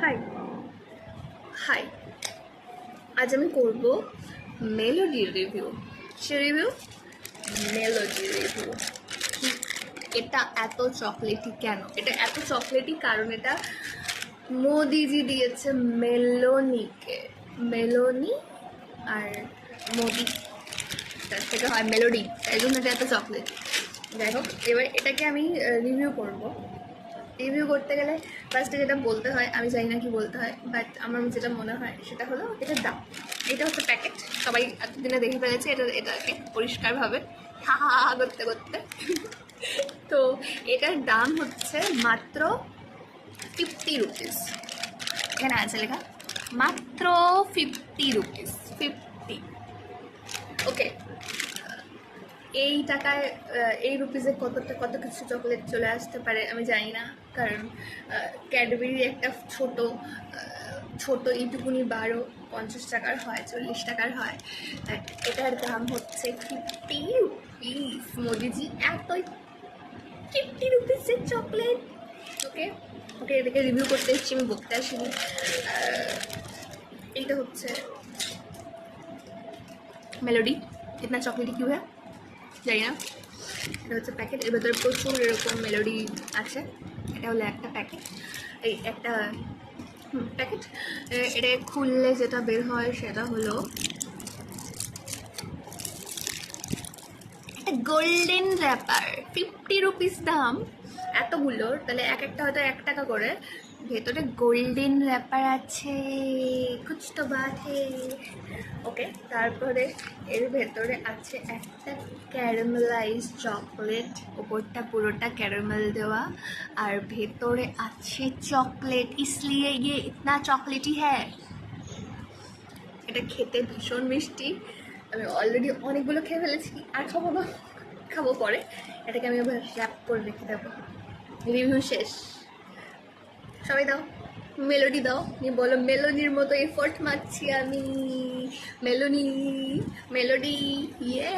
High high আজ আমি করব মেলোডির রিভিউ। সে রিভিউ মেলোডি রিভিউ। এটা এত চকলেটি কেন? এটা এত চকলেটি কারণ এটা মোদিজি দিয়েছে মেলোনিকে। মেলোনি আর মোদি তার থেকে হয় মেলোডি, তাই জন্য এটা এত চকলেটি। যাই হোক, এবার এটাকে আমি রিভিউ করব। রিভিউ করতে গেলে ফার্স্টে যেটা বলতে হয়, আমি জানি না কি বলতে হয়, বাট আমার যেটা মনে হয় সেটা হলো এটার দাম। এটা হচ্ছে প্যাকেট, সবাই এতদিনে দেখে ফেলেছে এটাকে পরিষ্কারভাবে হা হা হা করতে করতে। তো এটার দাম হচ্ছে মাত্র 50 রুপিস। এখানে আছে লেখা মাত্র 50 রুপিস। 50, ওকে। এই টাকায় এই রুপিসে কত কিছু চকলেট চলে আসতে পারে আমি জানি না, কারণ ক্যাডবেরি একটা ছোট এইটুকুনি 50 টাকার হয়, 40 টাকার হয়। এটার দাম হচ্ছে 50 রুপিস। মোদিজি এতই 50 রুপিসের চকলেট। ওকে ওকে, এটাকে রিভিউ করতে এসেছি, আমি বলতে আসিনি। এইটা হচ্ছে মেলোডি। ইতনা চকলেটি কিউ হ্যাঁ জানি না। এটা হচ্ছে প্যাকেট, এর ভেতরে প্রচুর এরকম মেলোডি আছে। এটা হলো একটা প্যাকেট, এই একটা প্যাকেট। এটা খুললে যেটা বের হয় সেটা হলো একটা গোল্ডেন র্যাপার। 50 রুপিস দাম এতগুলোর, তাহলে এক একটা হয়তো 1 টাকা করে। ভেতরে গোল্ডেন র্যাপার আছে, কুছ তো বাত হে। ওকে, তারপরে এর ভেতরে আছে একটা ক্যারামেলাইজ চকলেট, ওপরটা পুরোটা ক্যারামেল দেওয়া, আর ভেতরে আছে চকলেট, ইসলিয়ে ইয়ে ইতনা চকলেটি হ্যাঁ। এটা খেতে ভীষণ মিষ্টি। আমি অলরেডি অনেকগুলো খেয়ে ফেলেছি, আর খাবো না, খাবো পরে। এটাকে আমি আবার র্যাপ করে রেখে দেবো। রিভিউ শেষ। সবাই দাও মেলোডি দাও, নিয়ে বলো মেলোডির মতো এফোর্ট মারছি আমি। মেলোডি মেলোডি ইয়ে